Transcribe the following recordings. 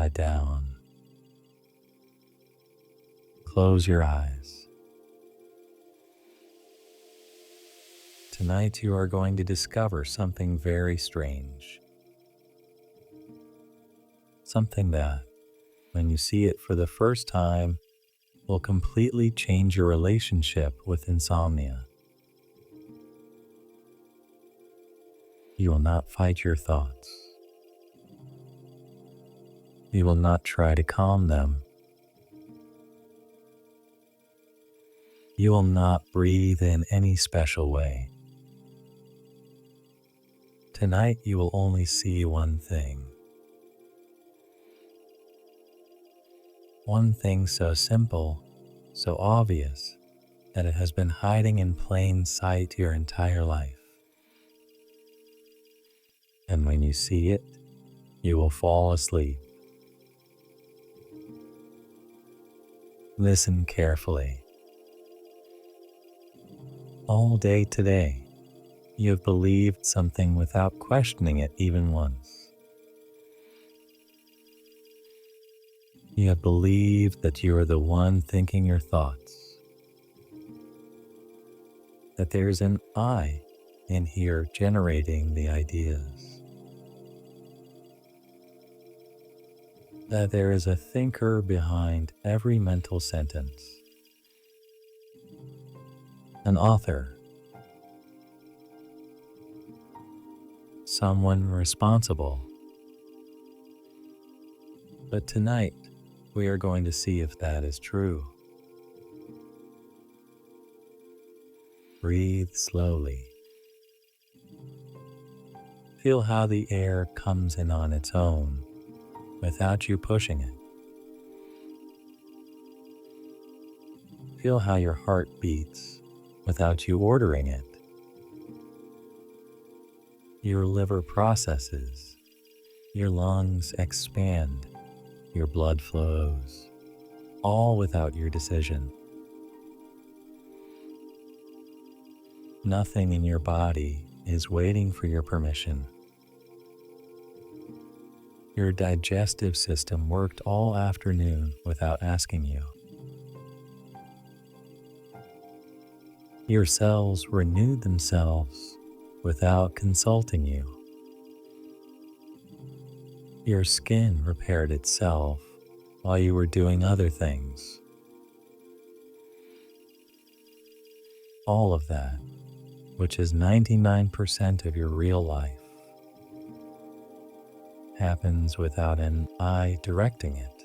lie down, close your eyes. Tonight you are going to discover something very strange. Something that, when you see it for the first time, will completely change your relationship with insomnia. You will not fight your thoughts. You will not try to calm them. You will not breathe in any special way. Tonight you will only see one thing. One thing so simple, so obvious, that it has been hiding in plain sight your entire life. And when you see it, you will fall asleep. Listen carefully. All day today, you have believed something without questioning it even once. You have believed that you are the one thinking your thoughts, that there's an I in here generating the ideas, that there is a thinker behind every mental sentence, an author, someone responsible. But tonight, we are going to see if that is true. Breathe slowly. Feel how the air comes in on its own, without you pushing it. Feel how your heart beats, without you ordering it. Your liver processes, your lungs expand, your blood flows, all without your decision. Nothing in your body is waiting for your permission. Your digestive system worked all afternoon without asking you. Your cells renewed themselves without consulting you. Your skin repaired itself while you were doing other things. All of that, which is 99% of your real life, happens without an I directing it.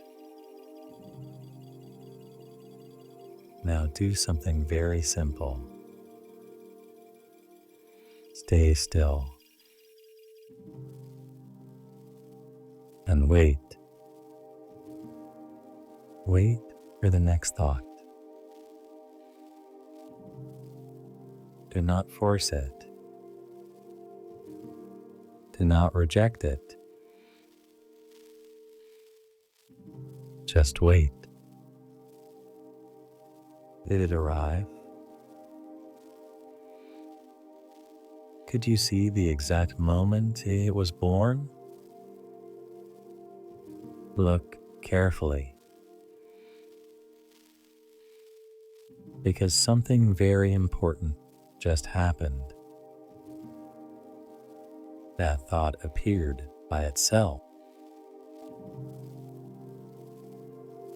Now do something very simple. Stay still and wait. Wait for the next thought. Do not force it. Do not reject it. Just wait. Did it arrive? Could you see the exact moment it was born? Look carefully, because something very important just happened. That thought appeared by itself,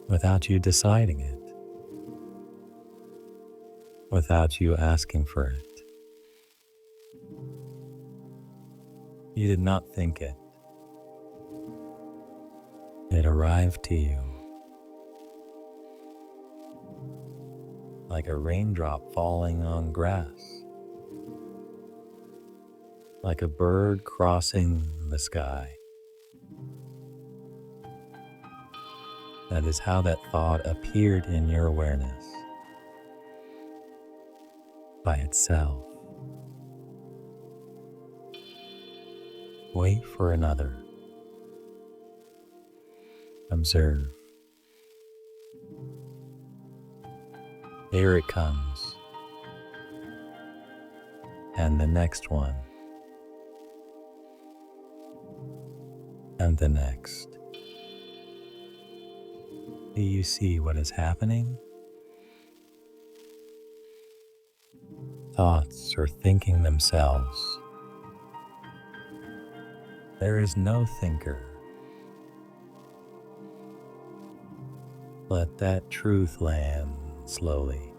without you deciding it, without you asking for it. You did not think it. It arrived to you like a raindrop falling on grass, like a bird crossing the sky. That is how that thought appeared in your awareness, by itself. Wait for another. Observe. Here it comes. And the next one. And the next. Do you see what is happening? Thoughts are thinking themselves. There is no thinker. Let that truth land slowly.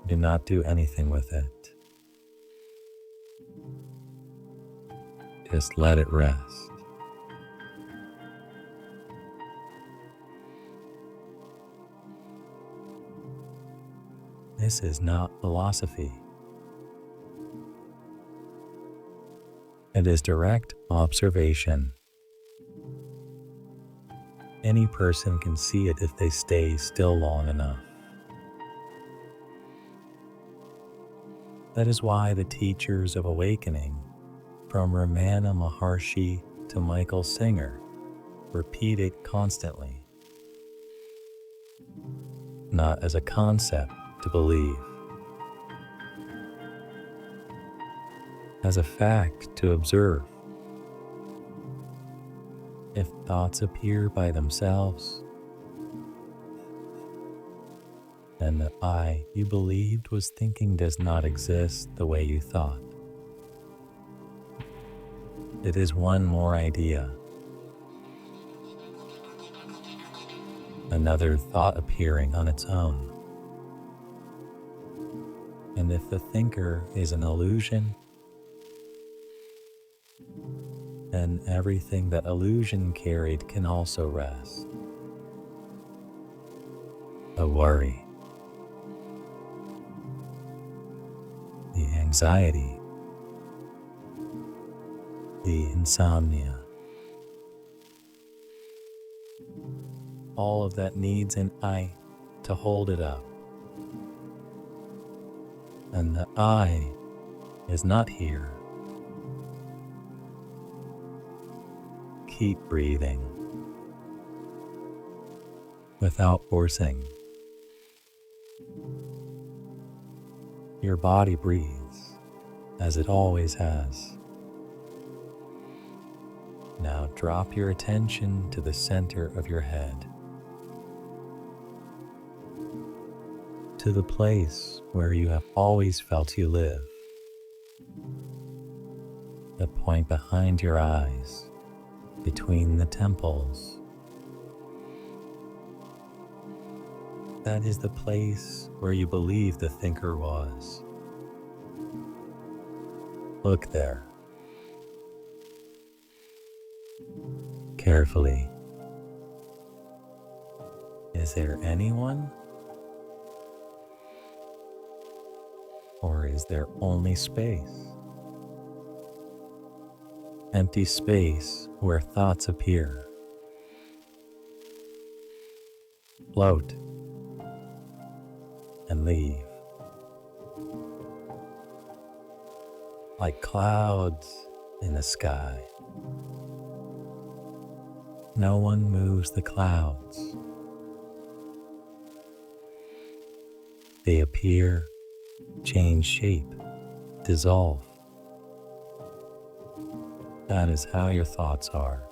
Do not do anything with it. Just let it rest. This is not philosophy. It is direct observation. Any person can see it if they stay still long enough. That is why the teachers of awakening, from Ramana Maharshi to Michael Singer, repeat it constantly. Not as a concept to believe, as a fact to observe. If thoughts appear by themselves, then the I you believed was thinking does not exist the way you thought. It is one more idea. Another thought appearing on its own. And if the thinker is an illusion, then everything that illusion carried can also rest. The worry, the anxiety, the insomnia, all of that needs an I to hold it up. And the I is not here. Keep breathing without forcing. Your body breathes as it always has. Now drop your attention to the center of your head, to the place where you have always felt you live, the point behind your eyes, between the temples. That is the place where you believe the thinker was. Look there. Carefully. Is there anyone? Or is there only space? Empty space where thoughts appear. Float and leave. Like clouds in the sky. No one moves the clouds. They appear, change shape, dissolve. That is how your thoughts are.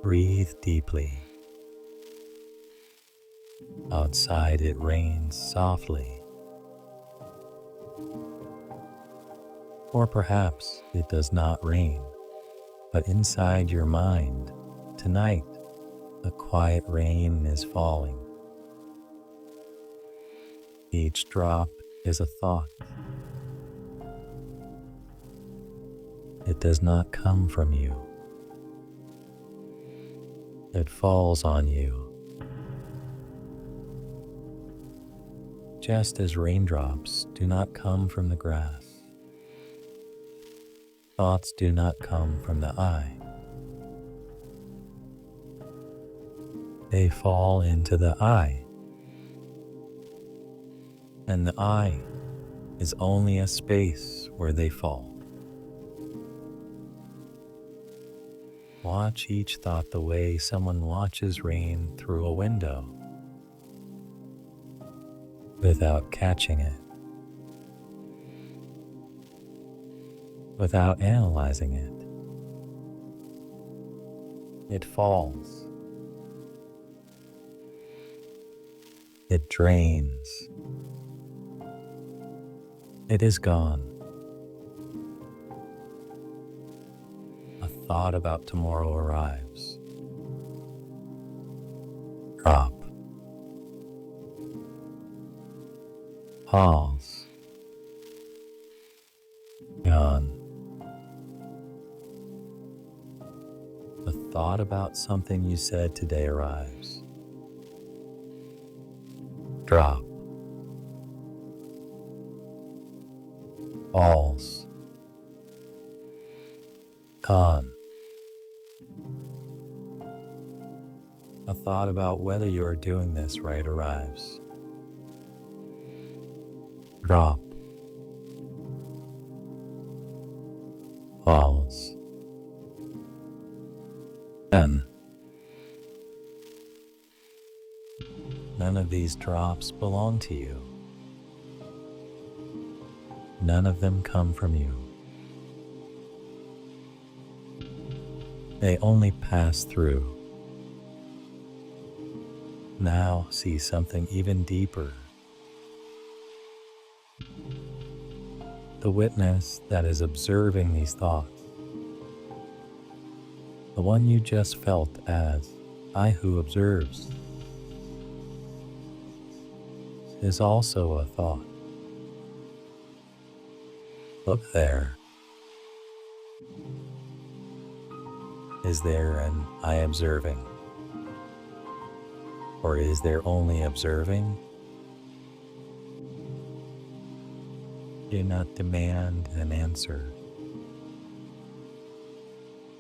Breathe deeply. Outside it rains softly. Or perhaps it does not rain, but inside your mind, tonight, a quiet rain is falling. Each drop is a thought. It does not come from you. It falls on you. Just as raindrops do not come from the grass, thoughts do not come from the I. They fall into the I. And the I is only a space where they fall. Watch each thought the way someone watches rain through a window, without catching it. without analyzing it. It falls. It drains. It is gone. A thought about tomorrow arrives. Drop. Pause. Gone. A thought about something you said today arrives. Drop. Pause. Gone. A thought about whether you are doing this right arrives. Drop. Pause. Then, none of these drops belong to you. None of them come from you. They only pass through. Now see something even deeper. The witness that is observing these thoughts. The one you just felt as I who observes is also a thought. Look there. Is there an I observing? Or is there only observing? Do not demand an answer.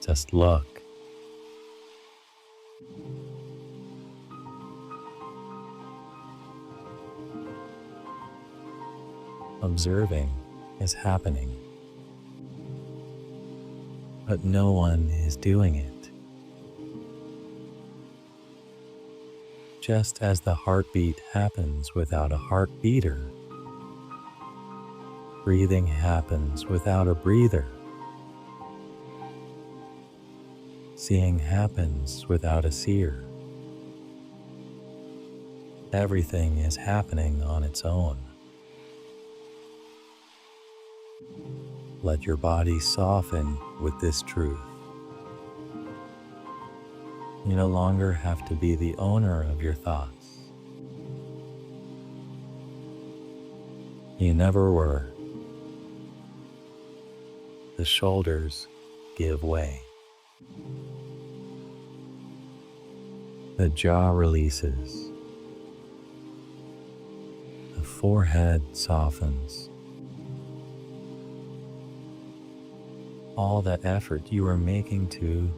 Just look. Observing is happening, but no one is doing it. Just as the heartbeat happens without a heartbeater, breathing happens without a breather, seeing happens without a seer. Everything is happening on its own. Let your body soften with this truth. You no longer have to be the owner of your thoughts. You never were. The shoulders give way. The jaw releases. The forehead softens. All that effort you were making to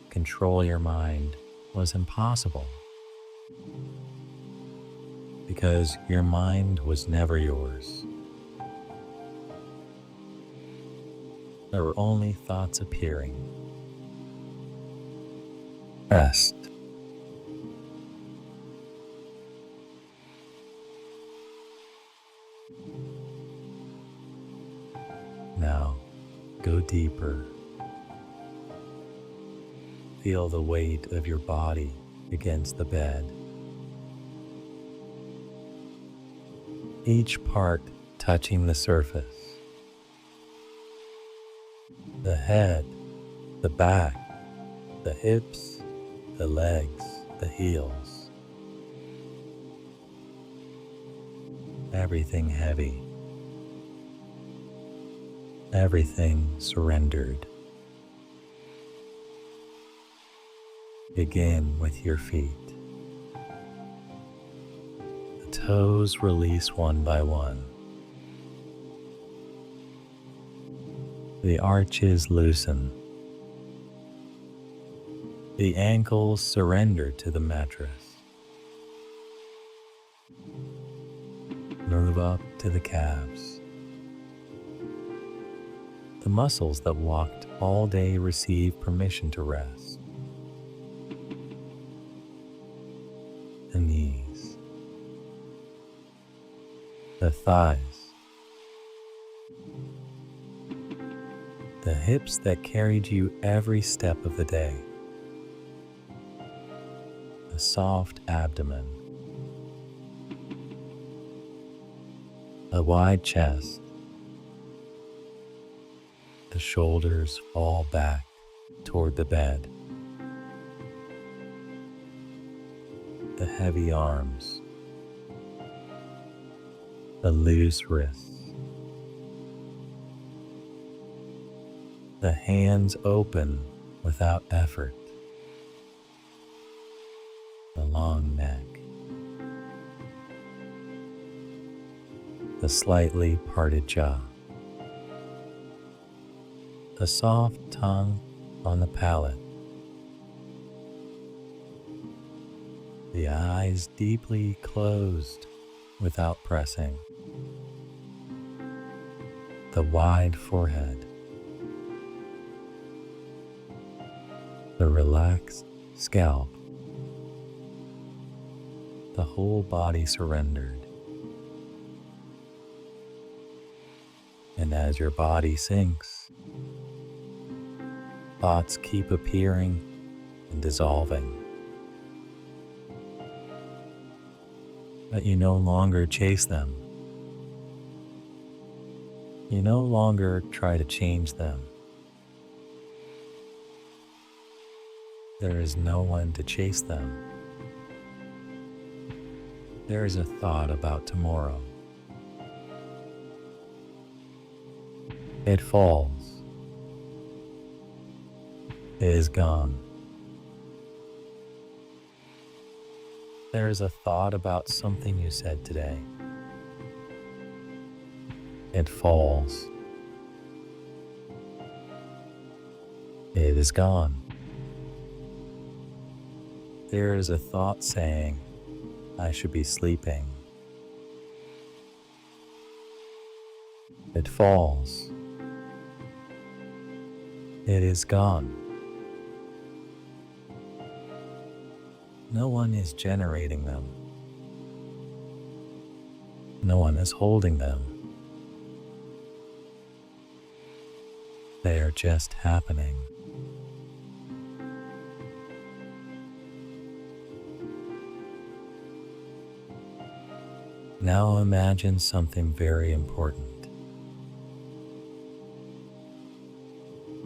control your mind was impossible, because your mind was never yours. There were only thoughts appearing. Rest. Now, go deeper. Feel the weight of your body against the bed. Each part touching the surface. The head, the back, the hips, the legs, the heels. Everything heavy. Everything surrendered. Begin with your feet. The toes release one by one. The arches loosen. The ankles surrender to the mattress. Move up to the calves. The muscles that walked all day receive permission to rest. The knees. The thighs. the hips that carried you every step of the day, a soft abdomen, a wide chest, the shoulders fall back toward the bed, the heavy arms, the loose wrists, the hands open without effort, the long neck, the slightly parted jaw, the soft tongue on the palate, the eyes deeply closed without pressing, the wide forehead, the relaxed scalp, the whole body surrendered. And as your body sinks, thoughts keep appearing and dissolving. But you no longer chase them. You no longer try to change them. There is no one to chase them. There is a thought about tomorrow. It falls. It is gone. There is a thought about something you said today. It falls. It is gone. There is a thought saying, I should be sleeping. It falls. It is gone. No one is generating them. No one is holding them. They are just happening. Now imagine something very important.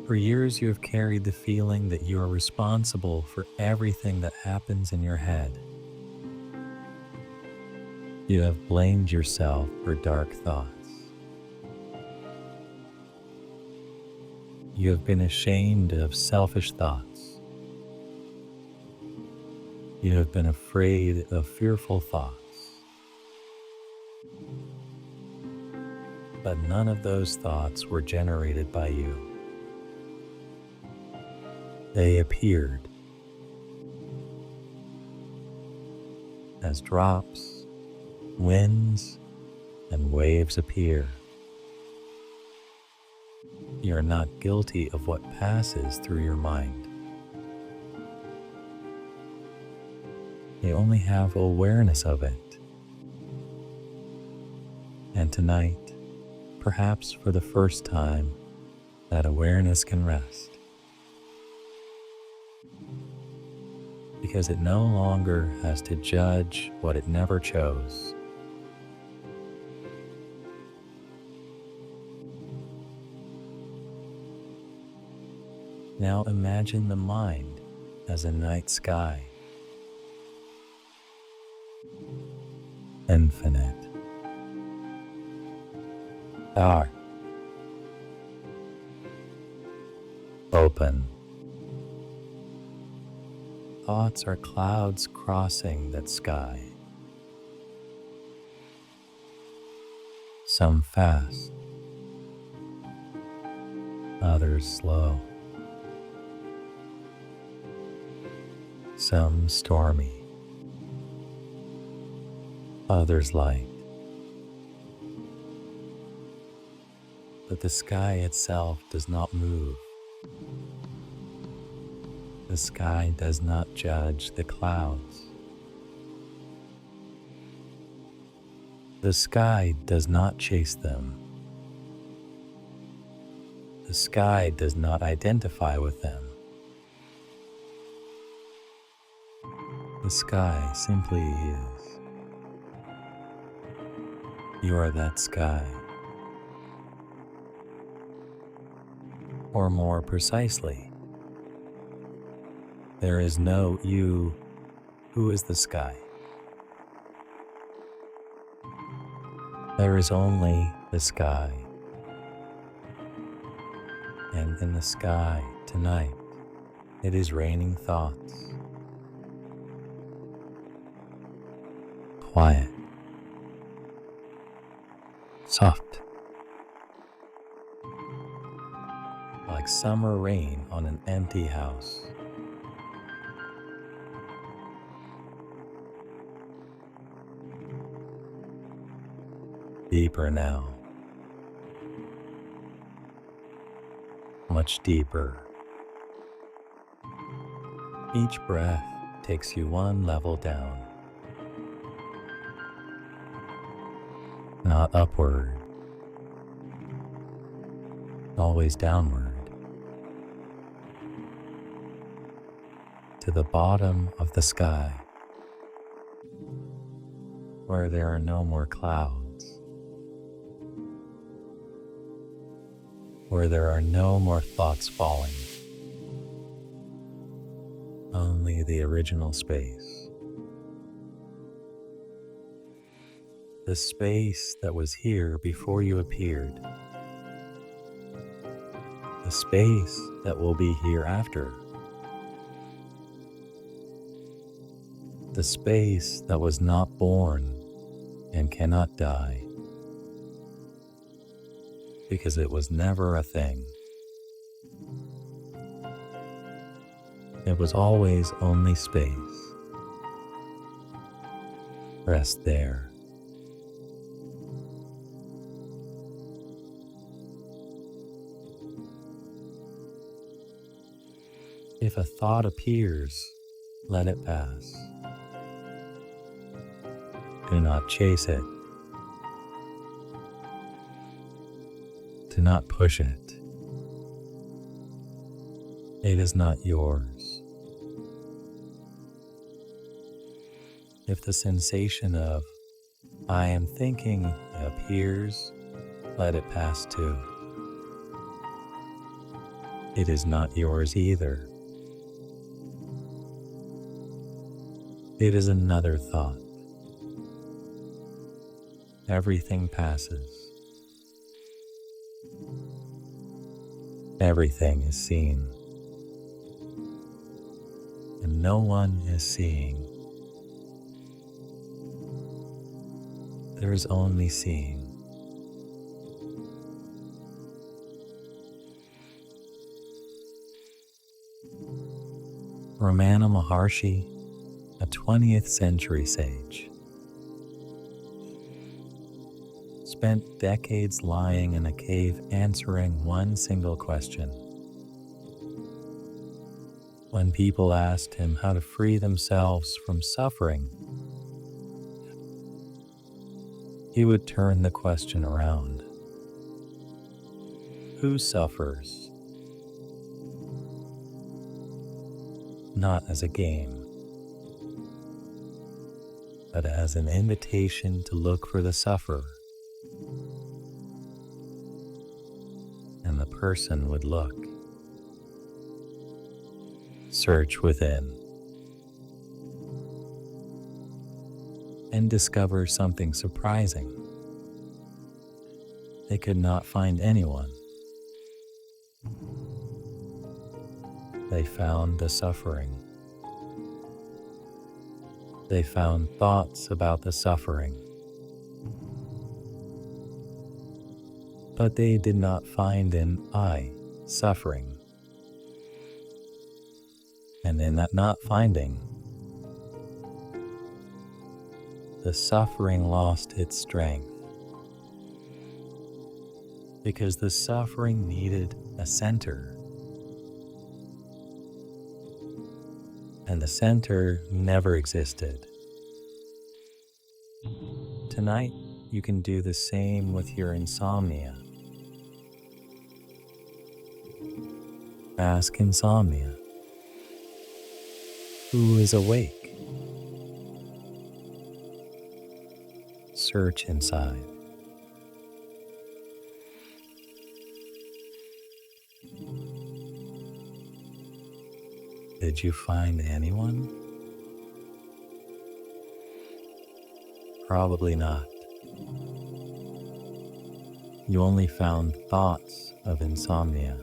For years you have carried the feeling that you are responsible for everything that happens in your head. You have blamed yourself for dark thoughts. You have been ashamed of selfish thoughts. You have been afraid of fearful thoughts. But none of those thoughts were generated by you. They appeared as drops, winds, and waves appear. You are not guilty of what passes through your mind. You only have awareness of it. And tonight, perhaps for the first time, that awareness can rest. Because it no longer has to judge what it never chose. Now imagine the mind as a night sky. Infinite. Dark. Open. Thoughts are clouds crossing that sky. Some fast, others slow. Some stormy, others light. But the sky itself does not move. The sky does not judge the clouds. The sky does not chase them. The The sky does not identify with them. The sky simply is. You are that sky. Or more precisely, there is no you who is the sky. There is only the sky. And in the sky tonight, it is raining thoughts. Quiet. Soft. Like summer rain on an empty house. Deeper now. Much deeper. Each breath takes you one level down. Not upward. Always downward. To the bottom of the sky, where there are no more clouds, where there are no more thoughts falling, only the original space, the space that was here before you appeared, the space that will be here after. The space that was not born and cannot die, because it was never a thing. It was always only space. Rest there. If a thought appears, let it pass. Do not chase it. Do not push it. It is not yours. If the sensation of I am thinking appears, let it pass too. It is not yours either. It is another thought. Everything passes. Everything is seen. And no one is seeing. There is only seeing. Ramana Maharshi, a 20th century sage, spent decades lying in a cave answering one single question. When people asked him how to free themselves from suffering, he would turn the question around. Who suffers? Not as a game, but as an invitation to look for the sufferer. And the person would look, search within, and discover something surprising. They could not find anyone. They found the suffering. They found thoughts about the suffering. But they did not find an I suffering. And in that not finding, the suffering lost its strength, because the suffering needed a center, and the center never existed. Tonight, you can do the same with your insomnia. Ask insomnia, who is awake? Search inside. Did you find anyone? Probably not. You only found thoughts of insomnia,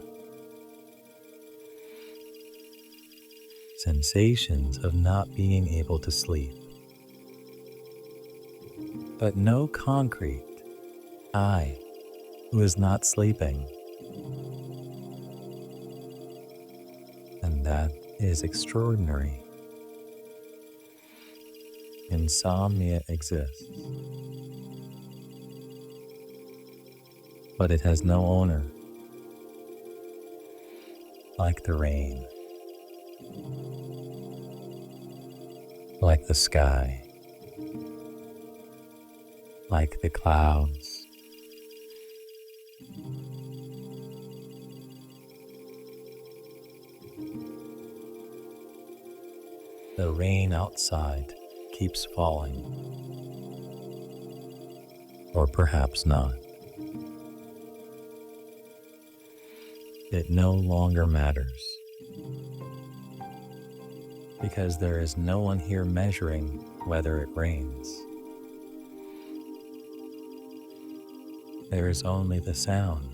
sensations of not being able to sleep, but no concrete I who is not sleeping. And that is extraordinary. Insomnia exists, but it has no owner, like the rain, like the sky, like the clouds. The rain outside keeps falling, or perhaps not. It no longer matters, because there is no one here measuring whether it rains. There is only the sound,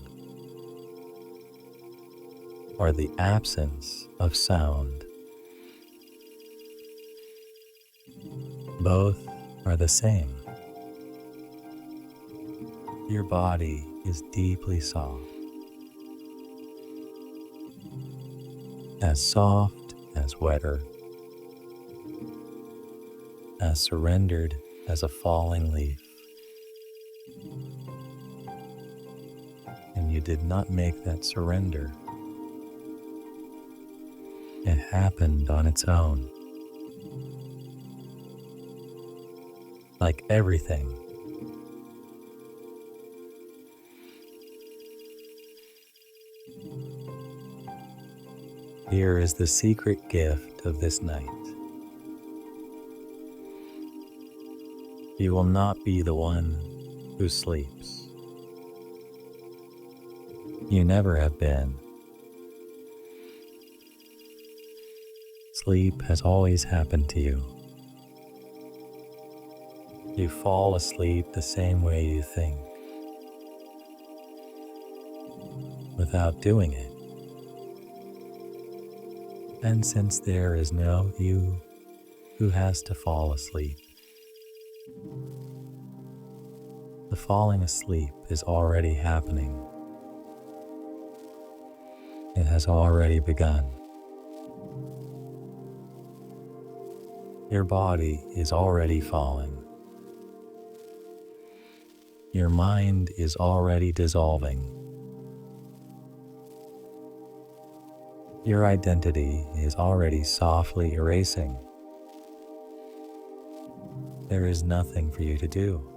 or the absence of sound. Both are the same. Your body is deeply soft as weather, as surrendered as a falling leaf. And you did not make that surrender. It happened on its own. Like everything. Here is the secret gift of this night. You will not be the one who sleeps. You never have been. Sleep has always happened to you. You fall asleep the same way you think, without doing it. And since there is no you who has to fall asleep, the falling asleep is already happening. It has already begun. Your body is already falling. Your mind is already dissolving. Your identity is already softly erasing. There is nothing for you to do.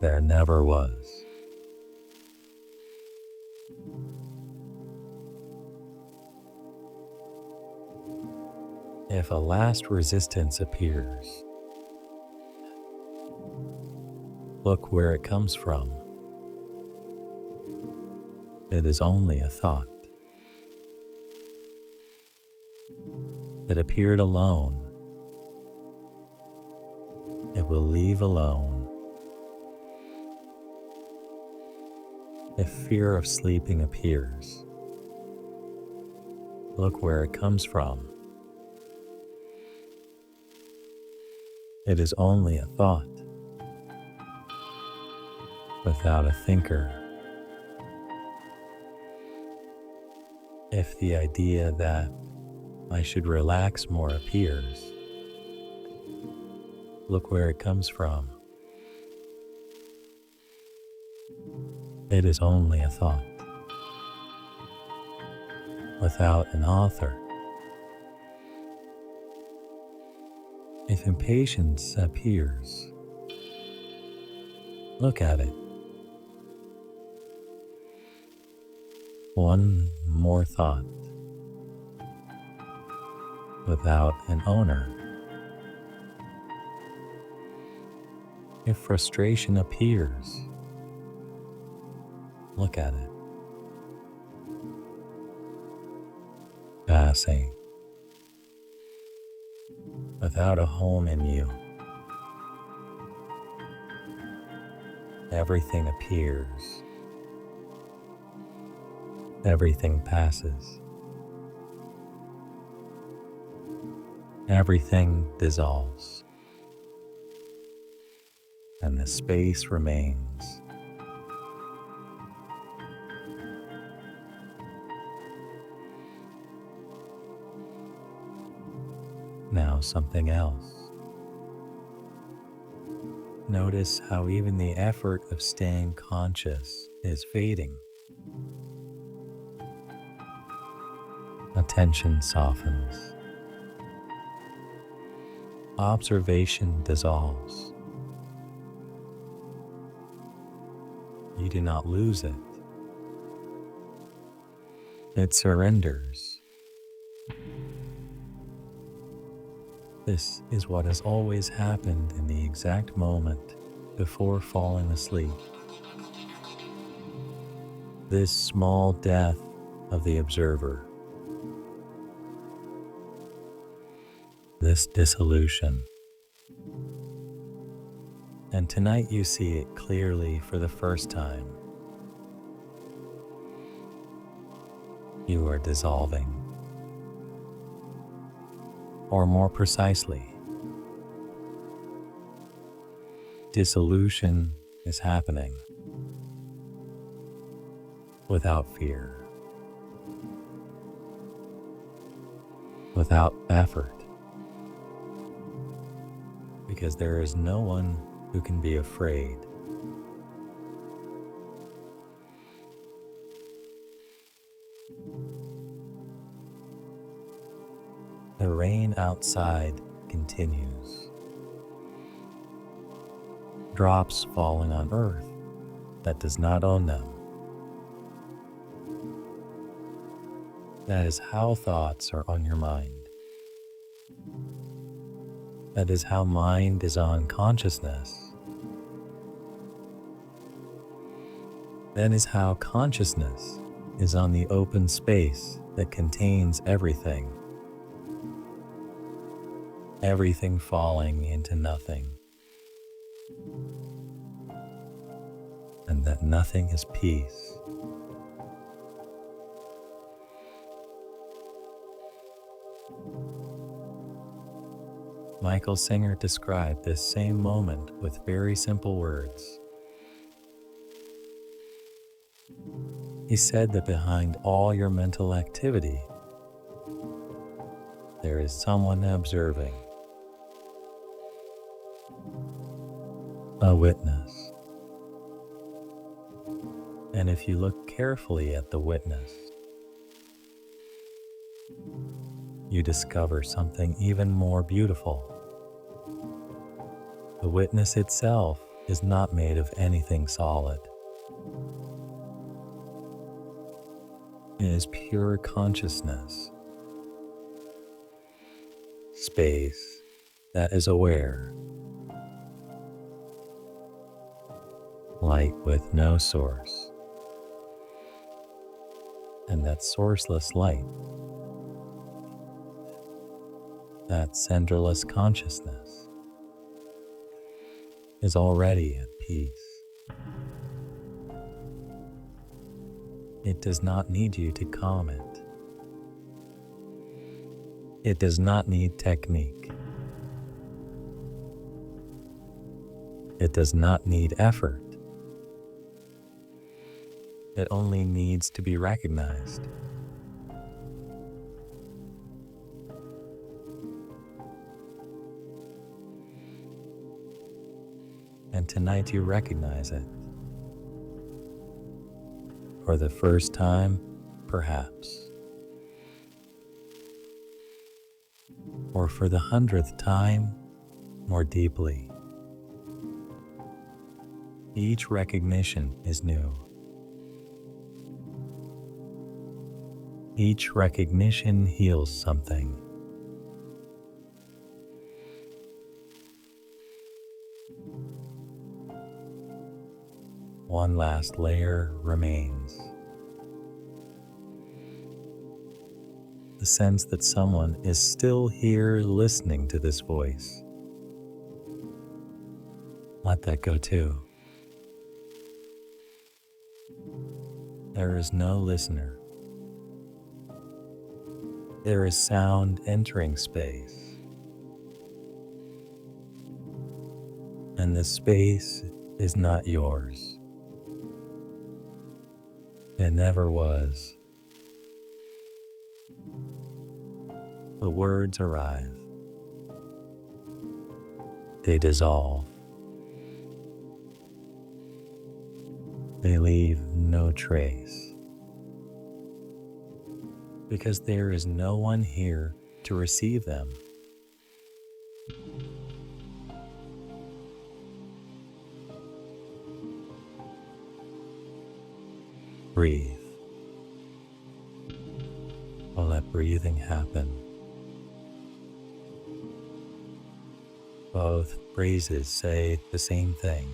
There never was. If a last resistance appears, look where it comes from. It is only a thought. It appeared alone. It will leave alone. If fear of sleeping appears, look where it comes from. It is only a thought, without a thinker. If the idea that I should relax more appears, look where it comes from. It is only a thought, without an author. If impatience appears, look at it. One more thought without an owner. If frustration appears, look at it, passing without a home in you. Everything appears, everything passes, everything dissolves, and the space remains. Now something else. Notice how even the effort of staying conscious is fading. Attention softens. Observation dissolves. You do not lose it. It surrenders. This is what has always happened in the exact moment before falling asleep. This small death of the observer. This dissolution. And tonight you see it clearly for the first time. You are dissolving. Or more precisely, dissolution is happening without fear, without effort, because there is no one who can be afraid. The rain outside continues. Drops falling on earth that does not own them. That is how thoughts are on your mind. That is how mind is on consciousness. That is how consciousness is on the open space that contains everything. Everything falling into nothing. And that nothing is peace. Michael Singer described this same moment with very simple words. He said that behind all your mental activity, there is someone observing, a witness. And if you look carefully at the witness, you discover something even more beautiful. The witness itself is not made of anything solid. It is pure consciousness, space that is aware, light with no source, and that sourceless light, that centerless consciousness, is already at peace. It does not need you to calm it. It does not need technique. It does not need effort. It only needs to be recognized. And tonight you recognize it. For the first time, perhaps. Or for the 100th time, more deeply. Each recognition is new. Each recognition heals something. One last layer remains. The sense that someone is still here listening to this voice. Let that go too. There is no listener. There is sound entering space. And the space is not yours. It never was. The words arrive. They dissolve. They leave no trace. Because there is no one here to receive them. Breathe. Let breathing happen. Both phrases say the same thing.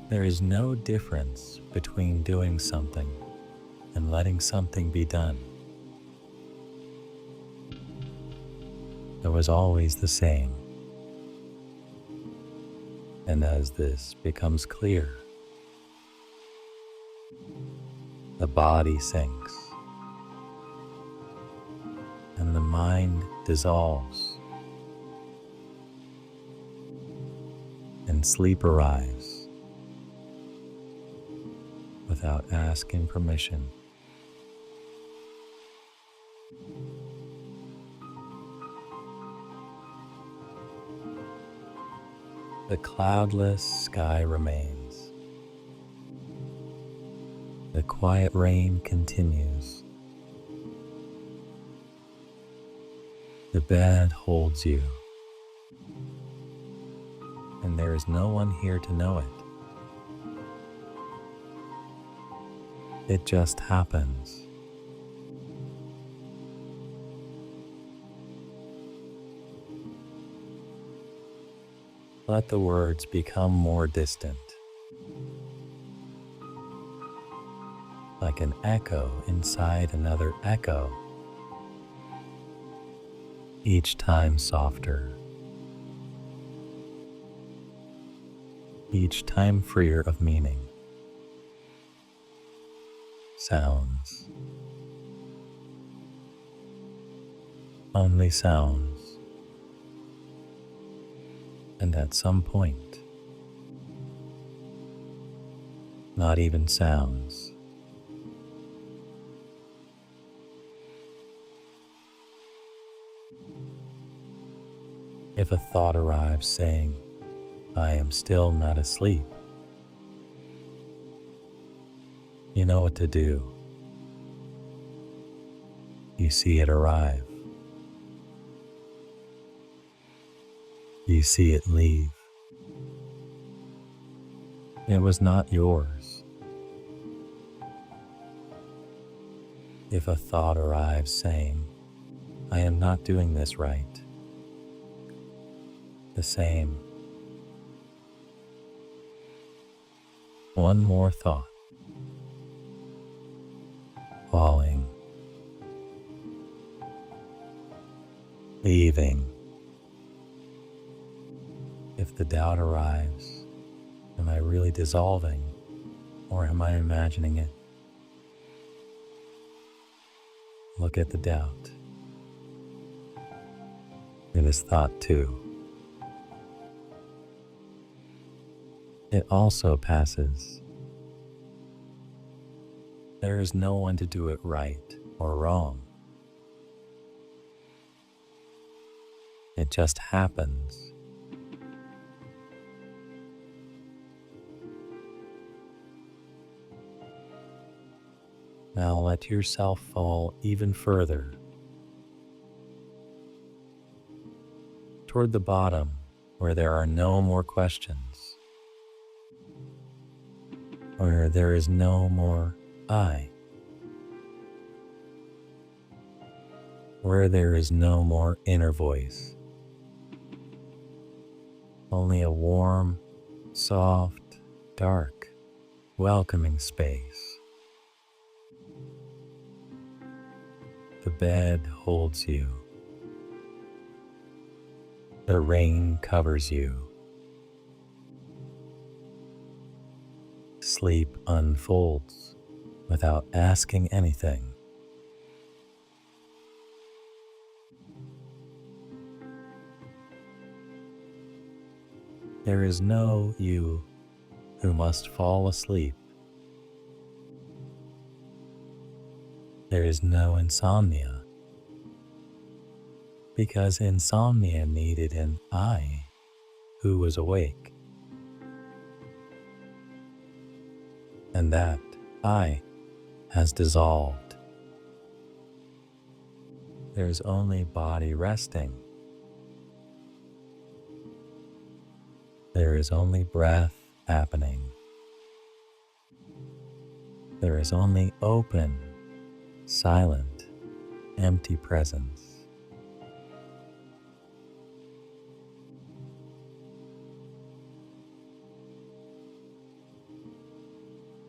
There is no difference between doing something and letting something be done. It was always the same. And as this becomes clear, the body sinks and the mind dissolves and sleep arrives without asking permission. The cloudless sky remains. The quiet rain continues. The bed holds you, and there is no one here to know it. It just happens. Let the words become more distant, like an echo inside another echo, each time softer, each time freer of meaning. Sounds. Only sounds. And at some point, not even sounds. If a thought arrives saying, "I am still not asleep," you know what to do. You see it arrive. You see it leave. It was not yours. If a thought arrives saying, "I am not doing this right," the same. One more thought. Falling. Leaving. If the doubt arrives, am I really dissolving, or am I imagining it? Look at the doubt. It is thought too. It also passes. There is no one to do it right or wrong. It just happens. Now let yourself fall even further toward the bottom where there are no more questions, where there is no more I. where there is no more inner voice, only a warm, soft, dark, welcoming space. The bed holds you. The rain covers you. Sleep unfolds without asking anything. There is no you who must fall asleep. There is no insomnia, because insomnia needed an I who was awake, and that I has dissolved. There is only body resting. There is only breath happening. There is only open, silent, empty presence.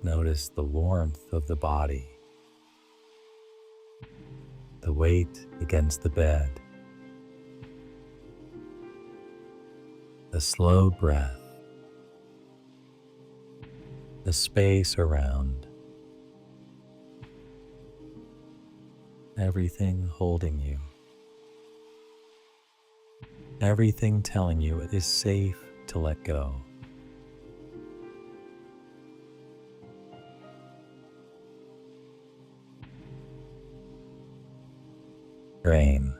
Notice the warmth of the body, the weight against the bed, the slow breath, the space around, everything holding you, everything telling you it is safe to let go. Rain,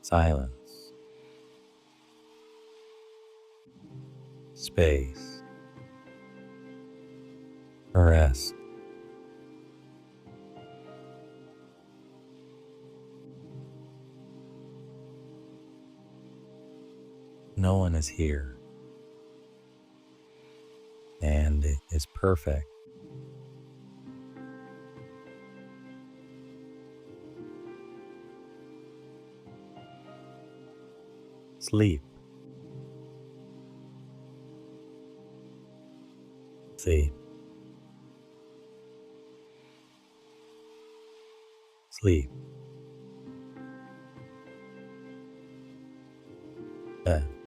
silence, space, rest. No one is here, and it is perfect. Sleep, sleep, sleep.